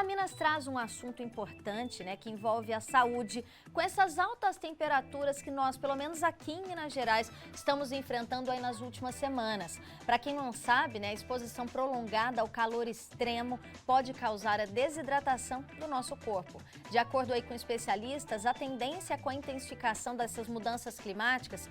Minas traz um assunto importante, né, que envolve a saúde, com essas altas temperaturas que nós, pelo menos aqui em Minas Gerais, estamos enfrentando aí nas últimas semanas. Para quem não sabe, né, a exposição prolongada ao calor extremo pode causar a desidratação do nosso corpo. De acordo aí com especialistas, a tendência com a intensificação dessas mudanças climáticas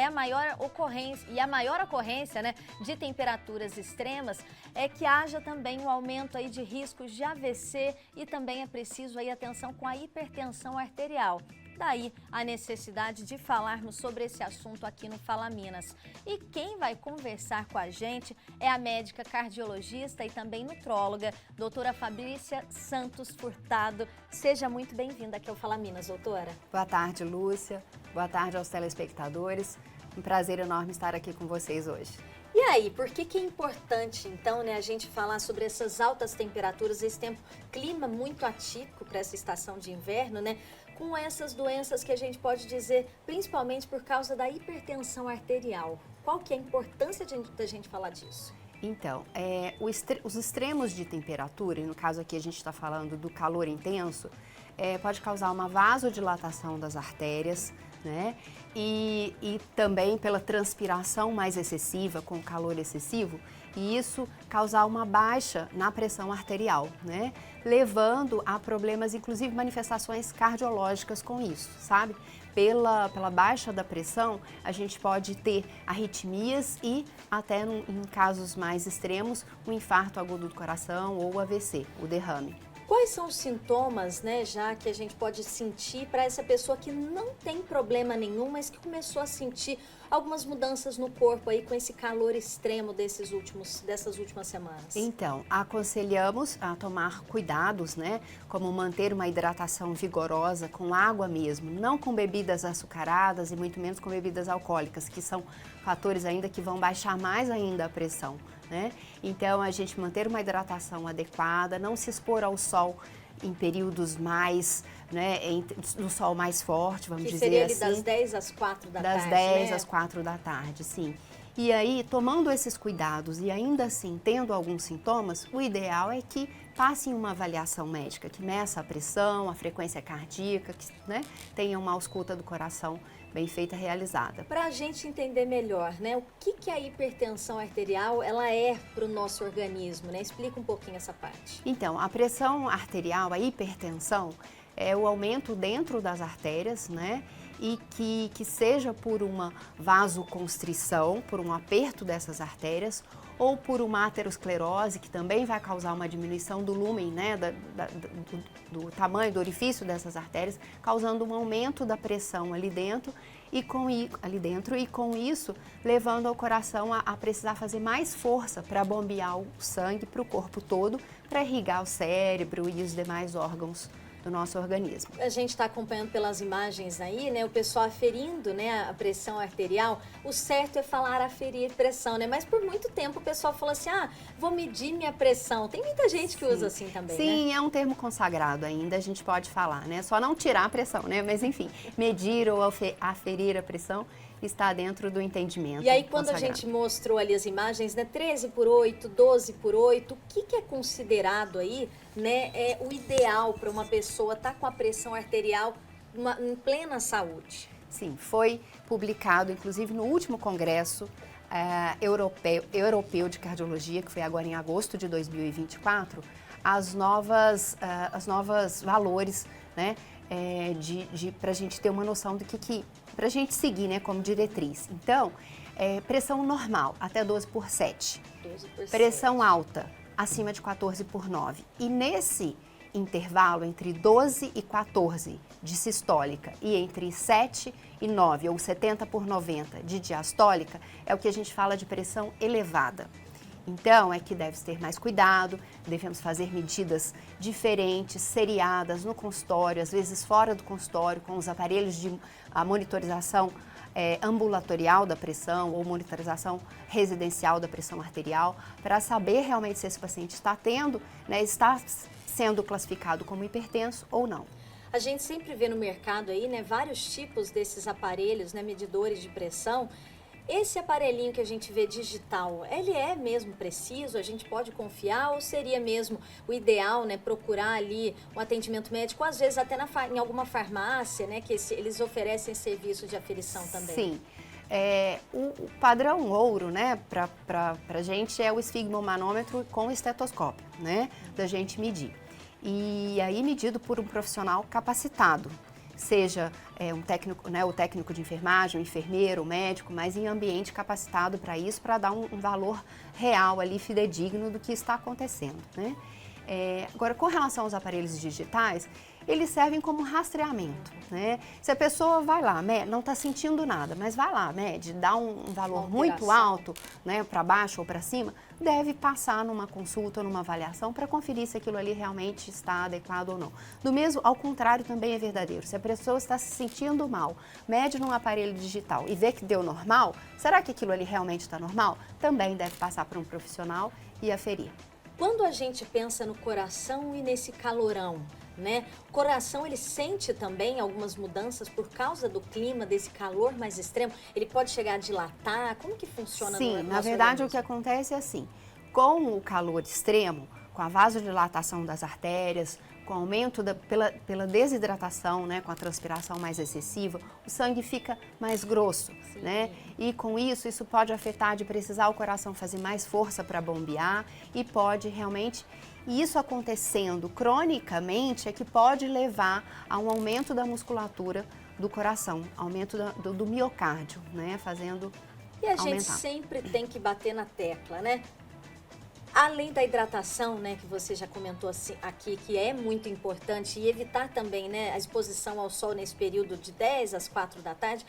a maior ocorrência, né, de temperaturas extremas é que haja também um aumento aí de riscos de AVC e também é preciso aí atenção com a hipertensão arterial. Daí a necessidade de falarmos sobre esse assunto aqui no Fala Minas. E quem vai conversar com a gente é a médica cardiologista e também nutróloga, doutora Fabrícia Santos Furtado. Seja muito bem-vinda aqui ao Fala Minas, doutora. Boa tarde, Lúcia. Boa tarde aos telespectadores. Um prazer enorme estar aqui com vocês hoje. E aí, por que é importante, então, né, a gente falar sobre essas altas temperaturas, esse clima muito atípico para essa estação de inverno, né, com essas doenças que a gente pode dizer, principalmente por causa da hipertensão arterial? Qual que é a importância da gente falar disso? Então, os extremos de temperatura, e no caso aqui a gente está falando do calor intenso, pode causar uma vasodilatação das artérias, né? E também pela transpiração mais excessiva, com o calor excessivo, e isso causar uma baixa na pressão arterial, né? Levando a problemas, inclusive manifestações cardiológicas com isso, sabe? Pela baixa da pressão, a gente pode ter arritmias e até em casos mais extremos, um infarto agudo do coração ou o AVC, o derrame. Quais são os sintomas, né, já que a gente pode sentir para essa pessoa que não tem problema nenhum, mas que começou a sentir algumas mudanças no corpo aí com esse calor extremo dessas últimas semanas? Então, aconselhamos a tomar cuidados, né, como manter uma hidratação vigorosa com água mesmo, não com bebidas açucaradas e muito menos com bebidas alcoólicas, que são fatores ainda que vão baixar mais ainda a pressão, né? Então, a gente manter uma hidratação adequada, não se expor ao sol em períodos mais, né, do sol mais forte, vamos dizer assim. Que seria ali das 10 às 4 da tarde, Das 10 né? às 4 da tarde, sim. E aí, tomando esses cuidados e ainda assim tendo alguns sintomas, o ideal é que passem uma avaliação médica, que meça a pressão, a frequência cardíaca, que, né, tenha uma ausculta do coração bem feita, realizada. Para a gente entender melhor, né, o que a hipertensão arterial ela é para o nosso organismo, né? Explica um pouquinho essa parte. Então, a pressão arterial, a hipertensão, é o aumento dentro das artérias, né? E que seja por uma vasoconstrição, por um aperto dessas artérias, ou por uma aterosclerose, que também vai causar uma diminuição do lúmen, né, do tamanho do orifício dessas artérias, causando um aumento da pressão ali dentro e com isso levando ao coração a precisar fazer mais força para bombear o sangue para o corpo todo, para irrigar o cérebro e os demais órgãos do nosso organismo. A gente está acompanhando pelas imagens aí, né, o pessoal aferindo, né, a pressão arterial. O certo é falar aferir pressão, né, mas por muito tempo o pessoal falou assim, vou medir minha pressão. Tem muita gente que usa assim também, sim, né? É um termo consagrado ainda, a gente pode falar, né, só não tirar a pressão, né, mas enfim, medir ou aferir a pressão está dentro do entendimento. E aí quando consagrado. A gente mostrou ali as imagens, né, 13/8, 12/8, o que é considerado aí, né, é o ideal para uma pessoa estar com a pressão arterial em plena saúde? Sim, foi publicado inclusive no último congresso europeu de cardiologia, que foi agora em agosto de 2024, as novas valores, né, para a gente ter uma noção do para a gente seguir, né, como diretriz. Então, pressão normal, até 12/7. 12/7. Pressão alta, acima de 14/9. E nesse intervalo entre 12 e 14 de sistólica e entre 7 e 9, ou 70/90 de diastólica, é o que a gente fala de pressão elevada. Então, é que deve ter mais cuidado, devemos fazer medidas diferentes, seriadas no consultório, às vezes fora do consultório, com os aparelhos de monitorização ambulatorial da pressão ou monitorização residencial da pressão arterial, para saber realmente se esse paciente está tendo, né, está sendo classificado como hipertenso ou não. A gente sempre vê no mercado aí, né, vários tipos desses aparelhos, né, medidores de pressão. Esse aparelhinho que a gente vê digital, ele é mesmo preciso? A gente pode confiar ou seria mesmo o ideal, né, procurar ali um atendimento médico, às vezes até em alguma farmácia, né, que eles oferecem serviço de aferição também? Sim. O padrão ouro, né, pra gente é o esfigmomanômetro com estetoscópio, né, da gente medir. E aí medido por um profissional capacitado, seja um técnico, né, o técnico de enfermagem, o enfermeiro, o médico, mas em ambiente capacitado para isso, para dar um valor real ali, fidedigno do que está acontecendo, né? Agora, com relação aos aparelhos digitais, eles servem como rastreamento, né? Se a pessoa vai lá, não está sentindo nada, mas vai lá, mede, dá um valor muito alto, né, para baixo ou para cima, deve passar numa consulta, numa avaliação para conferir se aquilo ali realmente está adequado ou não. Do mesmo, ao contrário, também é verdadeiro. Se a pessoa está se sentindo mal, mede num aparelho digital e vê que deu normal, será que aquilo ali realmente está normal? Também deve passar para um profissional e aferir. Quando a gente pensa no coração e nesse calorão, né? O coração, ele sente também algumas mudanças por causa do clima, desse calor mais extremo? Ele pode chegar a dilatar? Como que funciona no nosso organismo? Sim, na verdade, o que acontece é assim, com o calor extremo, com a vasodilatação das artérias, com o aumento pela desidratação, né, com a transpiração mais excessiva, o sangue fica mais grosso, né? E com isso pode afetar de precisar o coração fazer mais força para bombear e pode realmente, e isso acontecendo cronicamente é que pode levar a um aumento da musculatura do coração, aumento do miocárdio, né, fazendo E a aumentar. Gente sempre tem que bater na tecla, né? Além da hidratação, né, que você já comentou assim, aqui, que é muito importante, e evitar também, né, a exposição ao sol nesse período de 10 às 4 da tarde,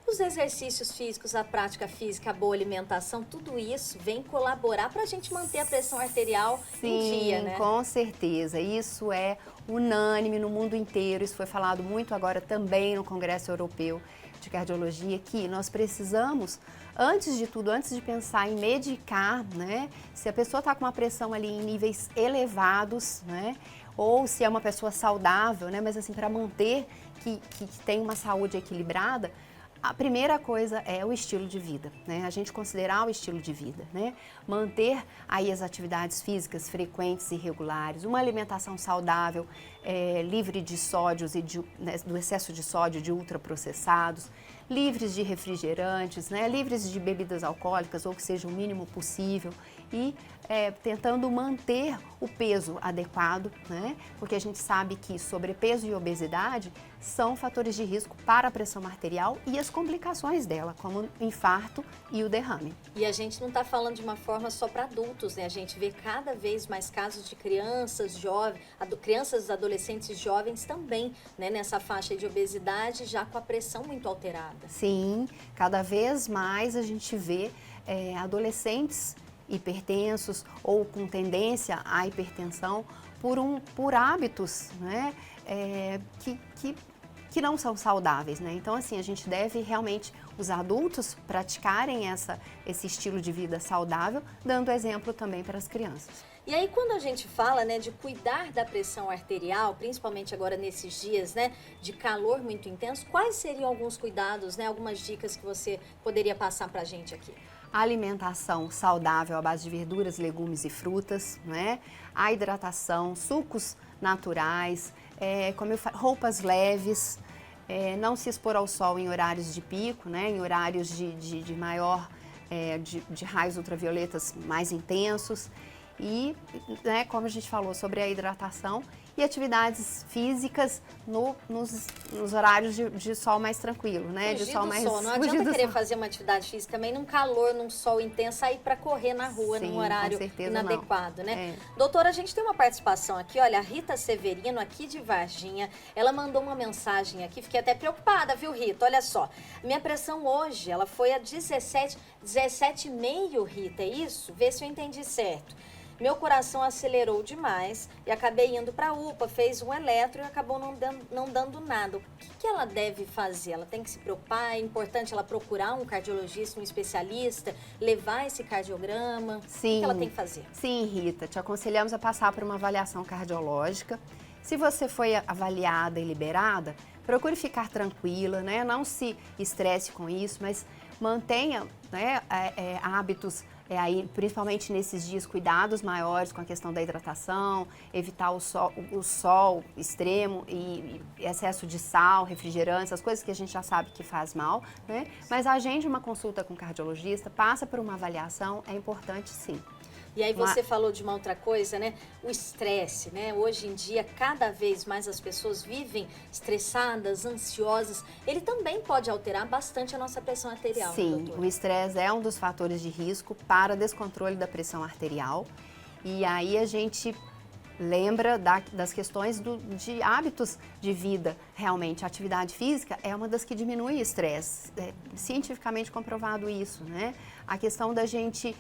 os exercícios físicos, a prática física, a boa alimentação, tudo isso vem colaborar para a gente manter a pressão arterial em dia, né? Sim, com certeza. Isso é unânime no mundo inteiro. Isso foi falado muito agora também no Congresso Europeu de Cardiologia, que nós precisamos, antes de tudo, antes de pensar em medicar, né? Se a pessoa está com uma pressão ali em níveis elevados, né? Ou se é uma pessoa saudável, né? Mas assim, para manter que tem uma saúde equilibrada, a primeira coisa é o estilo de vida, né? A gente considerar o estilo de vida, né? Manter aí as atividades físicas frequentes e regulares, uma alimentação saudável, livre de sódios e do excesso de sódio de ultraprocessados, livres de refrigerantes, né? Livres de bebidas alcoólicas ou que seja o mínimo possível e tentando manter o peso adequado, né? Porque a gente sabe que sobrepeso e obesidade são fatores de risco para a pressão arterial e as complicações dela, como o infarto e o derrame. E a gente não está falando de uma forma só para adultos, né? A gente vê cada vez mais casos de crianças jovens, crianças, adolescentes jovens também, né? Nessa faixa de obesidade, já com a pressão muito alterada. Sim, cada vez mais a gente vê adolescentes hipertensos ou com tendência à hipertensão por hábitos, né, que não são saudáveis, né? Então, assim, a gente deve realmente, os adultos, praticarem esse estilo de vida saudável, dando exemplo também para as crianças. E aí, quando a gente fala, né, de cuidar da pressão arterial, principalmente agora nesses dias, né, de calor muito intenso, quais seriam alguns cuidados, né, algumas dicas que você poderia passar para a gente aqui? A alimentação saudável à base de verduras, legumes e frutas, né? A hidratação, sucos naturais, roupas leves, não se expor ao sol em horários de pico, né? Em horários de maior, de raios ultravioletas mais intensos e, né, como a gente falou sobre a hidratação e atividades físicas nos horários de sol mais tranquilo, né? Fugir de sol mais sol. Não adianta querer fazer uma atividade física também num calor, num sol intenso, sair para correr na rua, num horário inadequado, né? Doutora, a gente tem uma participação aqui, olha, a Rita Severino, aqui de Varginha, ela mandou uma mensagem aqui, fiquei até preocupada, viu, Rita? Olha só, minha pressão hoje, ela foi a 17,5, Rita, é isso? Vê se eu entendi certo. Meu coração acelerou demais e acabei indo para a UPA, fez um eletro e acabou não dando nada. O que ela deve fazer? Ela tem que se preocupar? É importante ela procurar um cardiologista, um especialista, levar esse cardiograma? Sim, o que ela tem que fazer? Sim, Rita, te aconselhamos a passar por uma avaliação cardiológica. Se você foi avaliada e liberada, procure ficar tranquila, né? Não se estresse com isso, mas mantenha, né, hábitos, aí, principalmente nesses dias, cuidados maiores com a questão da hidratação, evitar o sol extremo e excesso de sal, refrigerantes, as coisas que a gente já sabe que faz mal, né? Mas agende uma consulta com o cardiologista, passa por uma avaliação, é importante sim. E aí você falou de uma outra coisa, né? O estresse, né? Hoje em dia, cada vez mais as pessoas vivem estressadas, ansiosas. Ele também pode alterar bastante a nossa pressão arterial, sim, né, doutora? O estresse é um dos fatores de risco para descontrole da pressão arterial. E aí a gente lembra das questões de hábitos de vida. Realmente, a atividade física é uma das que diminui o estresse. É cientificamente comprovado isso, né? A questão da gente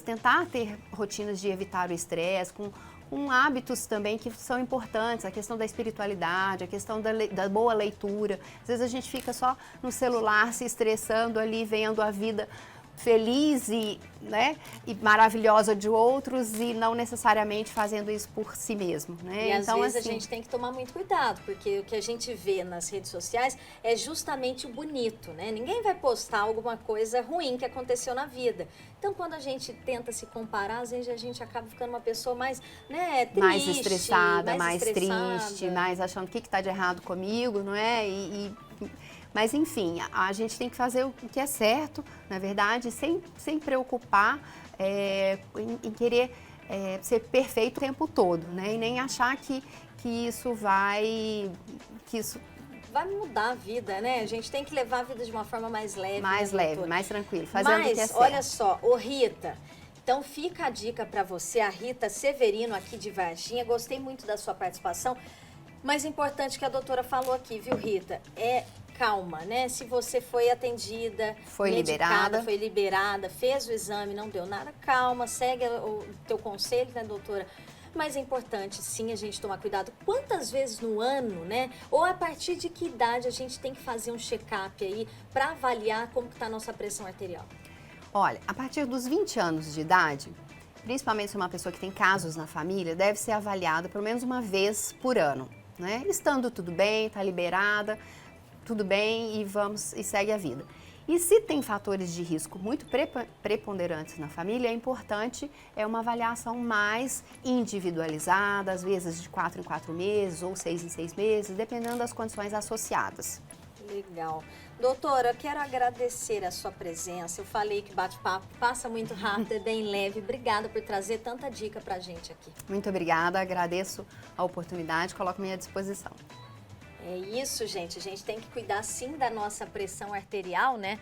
tentar ter rotinas de evitar o estresse, com hábitos também que são importantes, a questão da espiritualidade, a questão da boa leitura. Às vezes a gente fica só no celular se estressando ali, vendo a vida feliz e maravilhosa de outros e não necessariamente fazendo isso por si mesmo, né? E então, às vezes assim, a gente tem que tomar muito cuidado, porque o que a gente vê nas redes sociais é justamente o bonito, né? Ninguém vai postar alguma coisa ruim que aconteceu na vida. Então, quando a gente tenta se comparar, às vezes a gente acaba ficando uma pessoa mais, né, triste, mais estressada, mais estressada. triste, mais achando o que está de errado comigo, não é? Mas, enfim, a gente tem que fazer o que é certo, na verdade, sem preocupar em querer ser perfeito o tempo todo, né? E nem achar que isso vai mudar a vida, né? A gente tem que levar a vida de uma forma mais leve. Mais né, leve, doutora? mais tranquilo, fazendo o que é Mas, certo. olha só, ô Rita, então fica a dica para você, a Rita Severino aqui de Varginha. Gostei muito da sua participação. Mas importante que a doutora falou aqui, viu, Rita? Calma, né? Se você foi atendida, foi liberada, fez o exame, não deu nada, calma, segue o teu conselho, né, doutora? Mas é importante, sim, a gente tomar cuidado. Quantas vezes no ano, né? Ou a partir de que idade a gente tem que fazer um check-up aí para avaliar como está a nossa pressão arterial? Olha, a partir dos 20 anos de idade, principalmente se uma pessoa que tem casos na família, deve ser avaliada pelo menos uma vez por ano, né? Estando tudo bem, está liberada, tudo bem e segue a vida. E se tem fatores de risco muito preponderantes na família, é importante uma avaliação mais individualizada, às vezes de 4 em 4 meses ou 6 em 6 meses, dependendo das condições associadas. Legal. Doutora, eu quero agradecer a sua presença. Eu falei que bate-papo passa muito rápido, é bem leve. Obrigada por trazer tanta dica pra gente aqui. Muito obrigada, agradeço a oportunidade, coloco à minha disposição. É isso, gente. A gente tem que cuidar sim da nossa pressão arterial, né?